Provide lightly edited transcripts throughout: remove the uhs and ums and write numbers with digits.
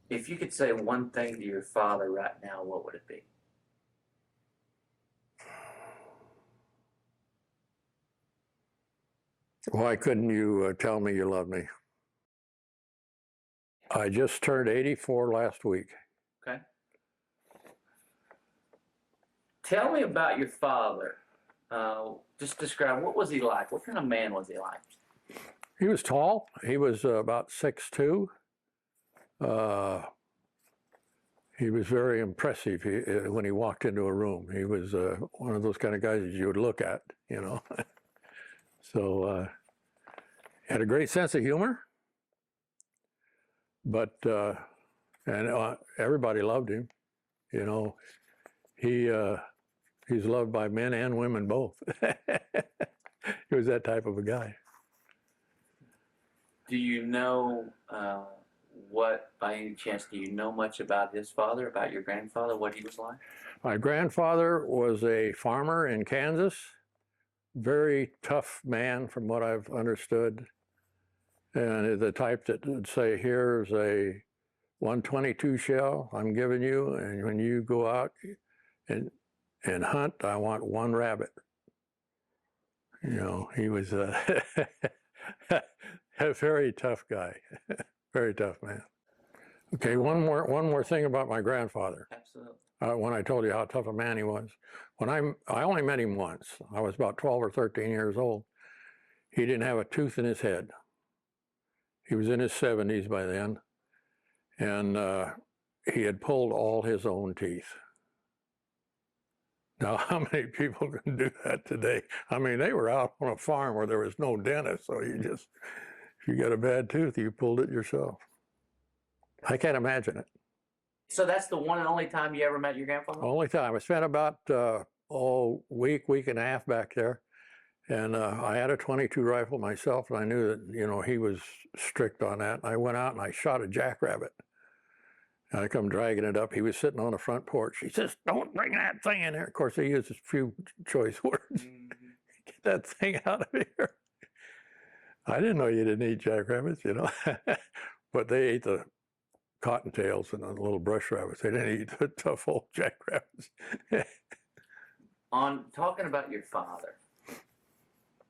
If you could say one thing to your father right now, what would it be? Why couldn't you tell me you love me? I just turned 84 last week. Okay. Tell me about your father. Just describe, what was he like? What kind of man was he like? He was tall. He was about 6'2". He was very impressive when he walked into a room. He was one of those kind of guys that you would look at, you know. So had a great sense of humor, but everybody loved him. You know, he's loved by men and women both. He was that type of a guy. Do you know by any chance, do you know much about his father, about your grandfather, what he was like? My grandfather was a farmer in Kansas, very tough man from what I've understood, and the type that would say, here's a 122 shell I'm giving you, and when you go out and hunt, I want one rabbit. You know, he was a very tough guy, very tough man. Okay, one more thing about my grandfather. Absolutely. When I told you how tough a man he was, I only met him once. I was about 12 or 13 years old. He didn't have a tooth in his head. He was in his 70s by then, and he had pulled all his own teeth. Now, how many people can do that today? I mean, they were out on a farm where there was no dentist, so if you got a bad tooth, you pulled it yourself. I can't imagine it. So that's the one and only time you ever met your grandfather? Only time. I spent about week and a half back there, and I had a .22 rifle myself, and I knew that, you know, he was strict on that. I went out and I shot a jackrabbit, and I come dragging it up. He was sitting on the front porch. He says, "Don't bring that thing in here." Of course, he used a few choice words. Mm-hmm. Get that thing out of here. I didn't know you didn't eat jackrabbits, you know, but they ate the cottontails and the little brush rabbits. They didn't eat the tough old jackrabbits. On talking about your father,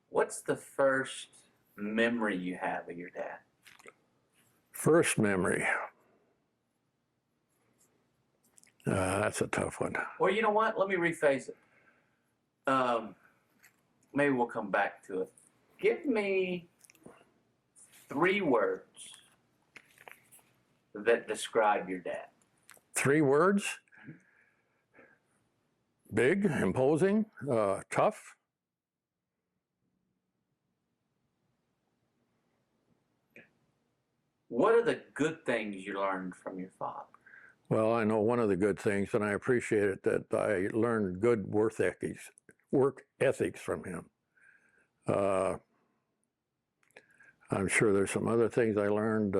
what's the first memory you have of your dad? First memory. That's a tough one. Well, you know what? Let me rephrase it. Maybe we'll come back to it. Give me 3 words that describe your dad. 3 words? Big, imposing, tough. What are the good things you learned from your father? Well, I know one of the good things, and I appreciate it, that I learned good work ethics from him. I'm sure there's some other things I learned.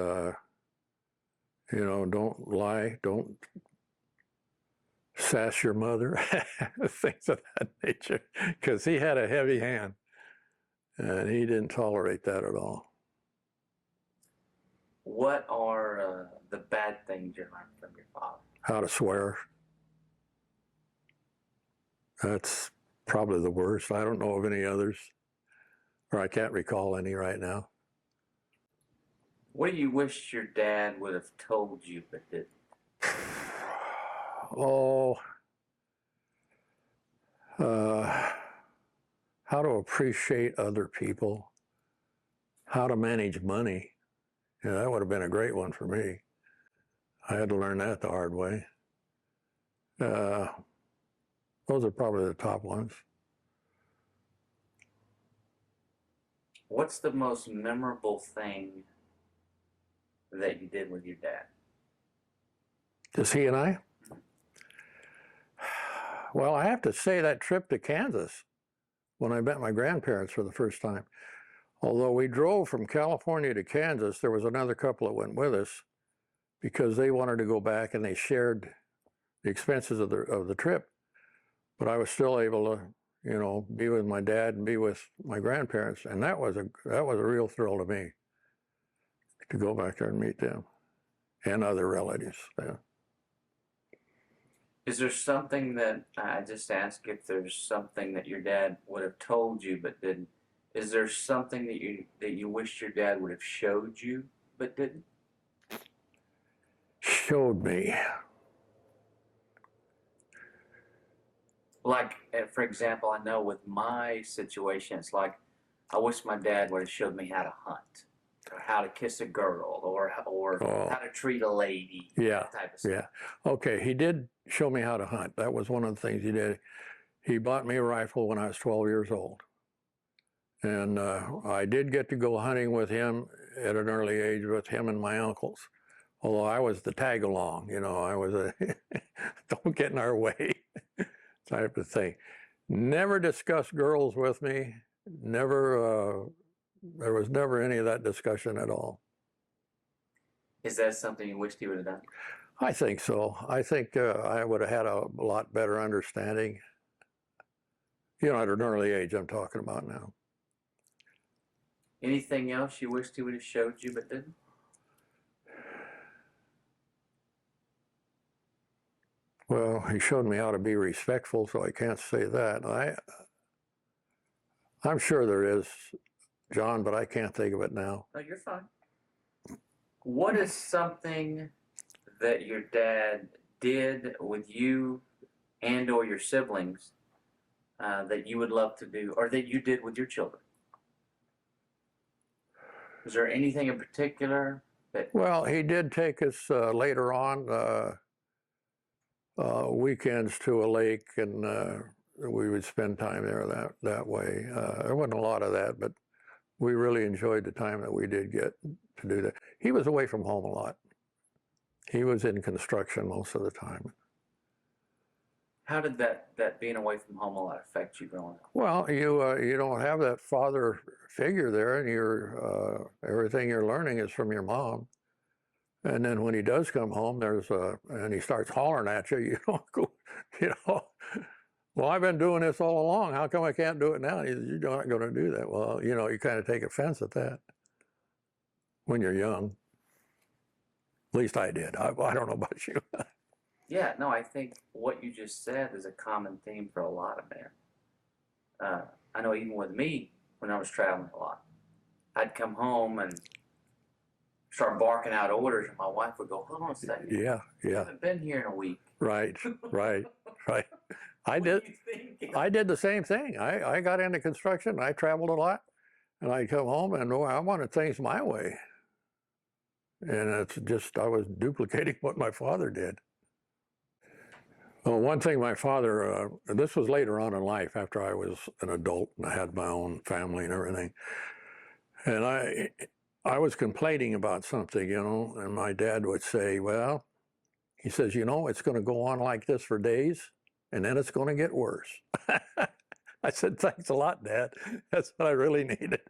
You know, don't lie, don't sass your mother, things of that nature, because he had a heavy hand, and he didn't tolerate that at all. What are the bad things you learned from your father? How to swear. That's probably the worst. I don't know of any others, or I can't recall any right now. What do you wish your dad would have told you but didn't? Oh, how to appreciate other people, how to manage money. Yeah, that would have been a great one for me. I had to learn that the hard way. Those are probably the top ones. What's the most memorable thing that you did with your dad? Just he and I? Well, I have to say that trip to Kansas, when I met my grandparents for the first time. Although we drove from California to Kansas, there was another couple that went with us because they wanted to go back, and they shared the expenses of the trip. But I was still able to, you know, be with my dad and be with my grandparents, and that was a real thrill to me, to go back there and meet them. and other relatives. Yeah. Is there something that I just asked if there's something that your dad would have told you but didn't? Is there something that you wish your dad would have showed you but didn't? Showed me. Like, for example, I know with my situation, it's like I wish my dad would have showed me how to hunt, or how to kiss a girl, or how to treat a lady. Yeah, that type of stuff. yeah. Okay, he did show me how to hunt. That was one of the things he did. He bought me a rifle when I was 12 years old. And I did get to go hunting with him at an early age with him and my uncles. Although I was the tag along, you know, I was a don't get in our way type of thing. Never discussed girls with me. Never, there was never any of that discussion at all. Is that something you wished he would have done? I think so. I think I would have had a lot better understanding. You know, at an early age, I'm talking about now. Anything else you wished he would have showed you but didn't? Well, he showed me how to be respectful, so I can't say that. I'm sure there is, John, but I can't think of it now. No, you're fine. What is something that your dad did with you and or your siblings that you would love to do, or that you did with your children? Is there anything in particular that? Well, he did take us later on weekends to a lake, and we would spend time there that way. There wasn't a lot of that, but we really enjoyed the time that we did get to do that. He was away from home a lot. He was in construction most of the time. How did that being away from home a lot affect you growing up? Well, you don't have that father figure there, and your everything you're learning is from your mom. And then when he does come home, and he starts hollering at you, you don't go, you know, well, I've been doing this all along. How come I can't do it now? You're not going to do that. Well, you know, you kind of take offense at that when you're young. At least I did. I don't know about you. Yeah, no, I think what you just said is a common theme for a lot of men. I know even with me, when I was traveling a lot, I'd come home and start barking out orders, and my wife would go, "Hold on a second. Yeah. I haven't been here in a week." Right. I What did. are you thinking? I did the same thing. I got into construction. I traveled a lot, and I'd come home and I wanted things my way. And it's just I was duplicating what my father did. Well, one thing my father, this was later on in life after I was an adult and I had my own family and everything. And I was complaining about something, you know, and my dad would say, well, he says, you know, it's going to go on like this for days, and then it's going to get worse. I said, thanks a lot, Dad. That's what I really needed.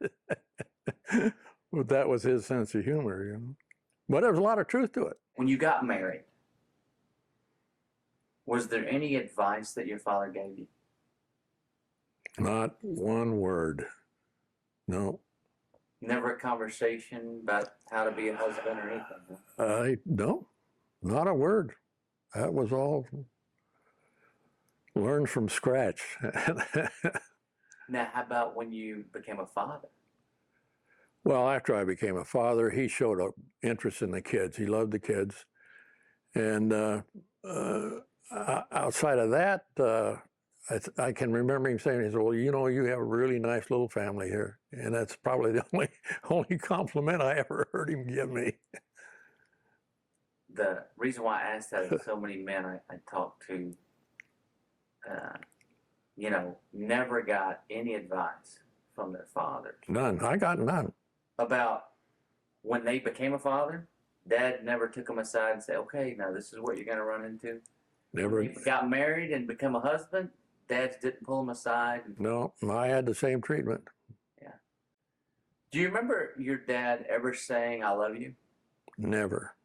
But that was his sense of humor, you know. But there was a lot of truth to it. When you got married, was there any advice that your father gave you? Not one word. No. Never a conversation about how to be a husband or anything? No, not a word. That was all learned from scratch. Now, how about when you became a father? Well, after I became a father, he showed an interest in the kids. He loved the kids. And outside of that, I can remember him saying, he said, well, you know, you have a really nice little family here. And that's probably the only compliment I ever heard him give me. The reason why I asked that is so many men I talked to, you know, never got any advice from their fathers. None. I got none. About when they became a father, Dad never took them aside and said, okay, now this is what you're going to run into. Never. When they got married and become a husband, Dads didn't pull them aside. No, I had the same treatment. Yeah. Do you remember your dad ever saying, I love you? Never.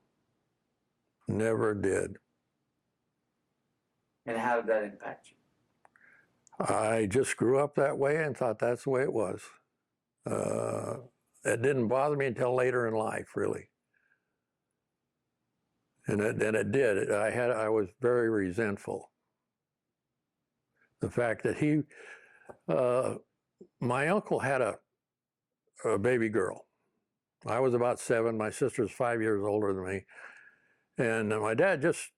Never did. And how did that impact you? I just grew up that way and thought that's the way it was. It didn't bother me until later in life, really. And it did. I was very resentful. The fact that my uncle had a baby girl. I was about 7. My sister's 5 years older than me. And my dad just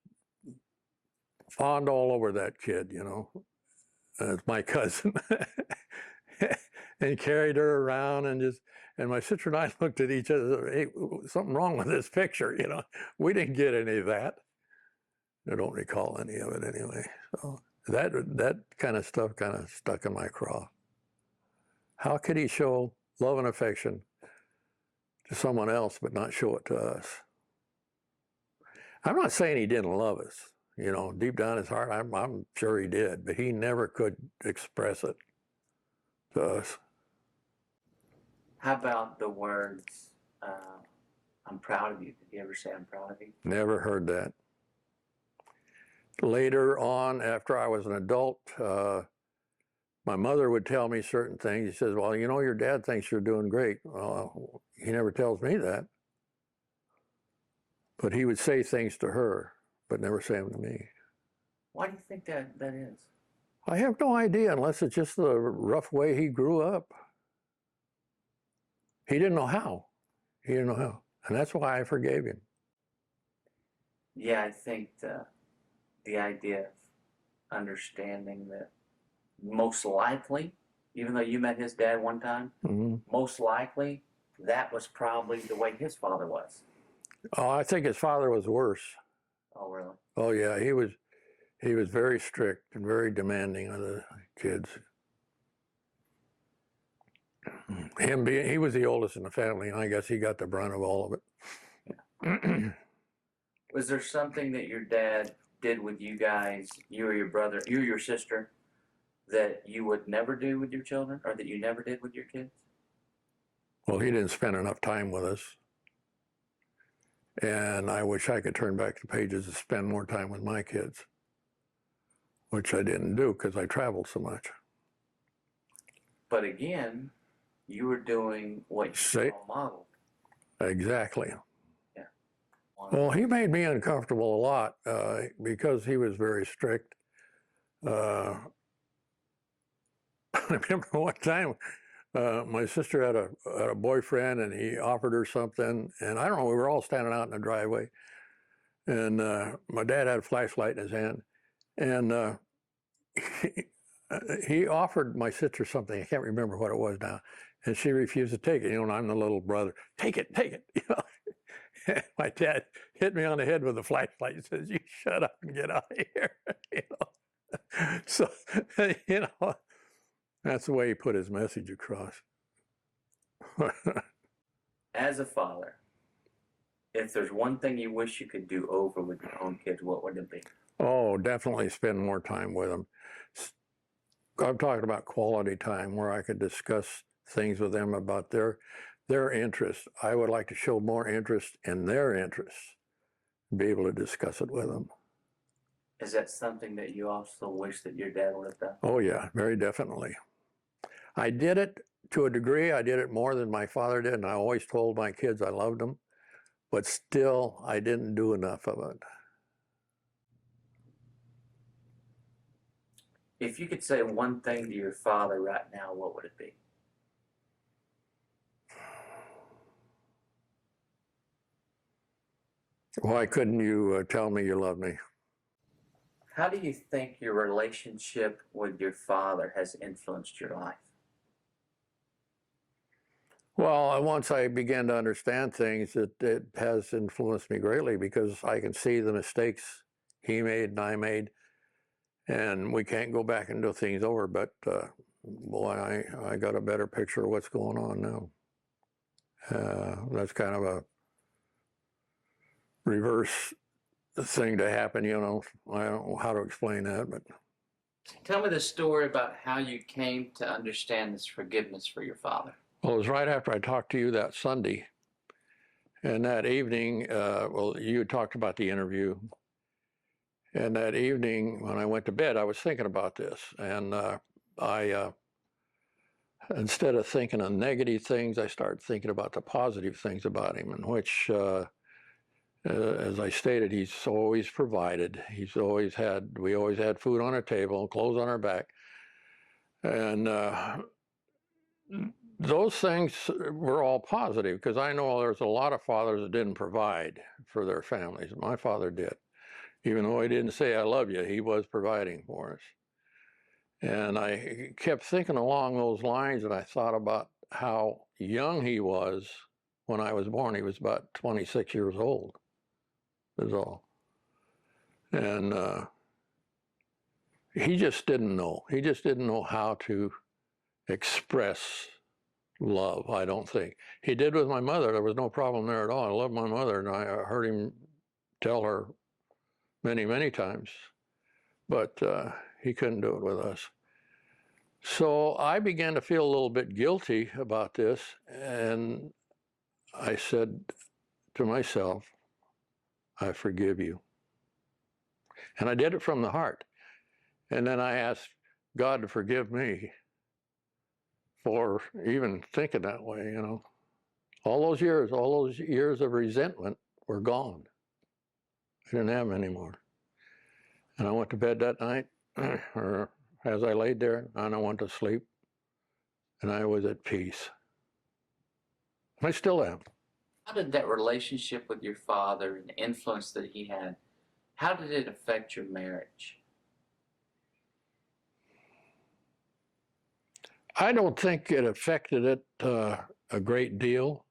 fawned all over that kid, you know. It's my cousin. And carried her around and my sister and I looked at each other, hey, something wrong with this picture, you know. We didn't get any of that. I don't recall any of it anyway. So that kind of stuff kind of stuck in my craw. How could he show love and affection to someone else but not show it to us? I'm not saying he didn't love us. You know, deep down in his heart, I'm sure he did, but he never could express it to us. How about the words, I'm proud of you? Did you ever say, I'm proud of you? Never heard that. Later on, after I was an adult, my mother would tell me certain things. He says, well, you know, your dad thinks you're doing great. Well, he never tells me that. But he would say things to her, but never say them to me. Why do you think that is? I have no idea, unless it's just the rough way he grew up. He didn't know how. He didn't know how. And that's why I forgave him. Yeah, I think the idea of understanding that most likely, even though you met his dad one time, most likely that was probably the way his father was. Oh, I think his father was worse. Oh, really? Oh, yeah. He was very strict and very demanding of the kids. He was the oldest in the family, and I guess he got the brunt of all of it. Yeah. Was there something that your dad did with you guys, you or your brother, you or your sister, that you would never do with your children, or that you never did with your kids? Well, he didn't spend enough time with us. And I wish I could turn back the pages and spend more time with my kids, which I didn't do because I traveled so much. But again, you were doing what you modeled. Exactly. Yeah. Well, he made me uncomfortable a lot because he was very strict. I remember one time my sister had a boyfriend, and he offered her something, and I don't know, we were all standing out in the driveway, and my dad had a flashlight in his hand, and he offered my sister something. I can't remember what it was now, and she refused to take it. You know, and I'm the little brother. Take it. You know, my dad hit me on the head with a flashlight and says, "You shut up and get out of here." You know, so you know. That's the way he put his message across. As a father, if there's one thing you wish you could do over with your own kids, what would it be? Oh, definitely spend more time with them. I'm talking about quality time where I could discuss things with them about their interests. I would like to show more interest in their interests and be able to discuss it with them. Is that something that you also wish that your dad would have done? Oh, yeah, very definitely. I did it to a degree. I did it more than my father did, and I always told my kids I loved them, but still I didn't do enough of it. If you could say one thing to your father right now, what would it be? Why couldn't you tell me you love me? How do you think your relationship with your father has influenced your life? Well, once I began to understand things, it has influenced me greatly because I can see the mistakes he made and I made, and we can't go back and do things over, but boy, I got a better picture of what's going on now. That's kind of a reverse thing to happen, you know. I don't know how to explain that, but. Tell me the story about how you came to understand this forgiveness for your father. Well, it was right after I talked to you that Sunday. And that evening, well, you talked about the interview. And that evening, when I went to bed, I was thinking about this. And instead of thinking of negative things, I started thinking about the positive things about him, in which As I stated, he's always provided. We always had food on our table, clothes on our back. And those things were all positive, because I know there's a lot of fathers that didn't provide for their families. My father did. Even though he didn't say, I love you, he was providing for us. And I kept thinking along those lines, and I thought about how young he was when I was born. He was about 26 years old, is all. And he just didn't know. He just didn't know how to express love, I don't think. He did with my mother. There was no problem there at all. I love my mother, and I heard him tell her many, many times. But he couldn't do it with us. So I began to feel a little bit guilty about this, and I said to myself, I forgive you. And I did it from the heart. And then I asked God to forgive me for even thinking that way, you know. All those years of resentment were gone. I didn't have them anymore. And I went to bed that night, or as I laid there, and I went to sleep, and I was at peace. I still am. How did that relationship with your father and the influence that he had, how did it affect your marriage? I don't think it affected it a great deal.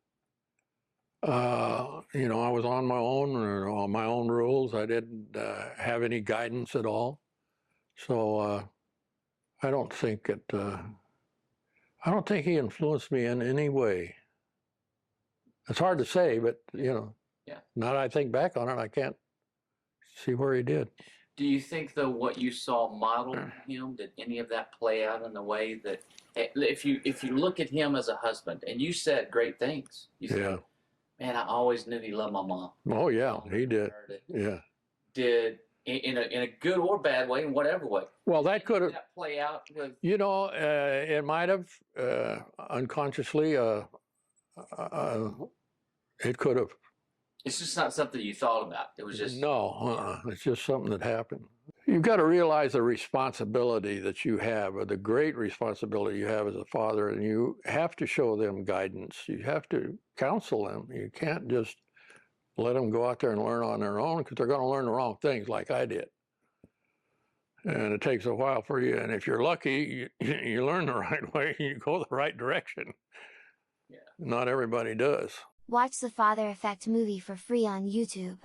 You know, I was on my own, or on my own rules. I didn't have any guidance at all. So I don't think he influenced me in any way. It's hard to say, but you know, Yeah. Now that I think back on it, I can't see where he did. Do you think, though, what you saw modeled in him, did any of that play out in the way that, if you look at him as a husband, and you said great things, you said, Yeah. man, I always knew he loved my mom. Oh yeah, he did. Yeah. Did in a good or bad way, in whatever way. Well, that could have. That play out with. You know, it might have unconsciously. It could have. It's just not something you thought about. It was just. No, it's just something that happened. You've got to realize the responsibility that you have, or the great responsibility you have as a father, and you have to show them guidance. You have to counsel them. You can't just let them go out there and learn on their own, because they're going to learn the wrong things like I did. And it takes a while for you. And if you're lucky, you learn the right way, you go the right direction. Yeah. Not everybody does. Watch the Father Effect movie for free on YouTube.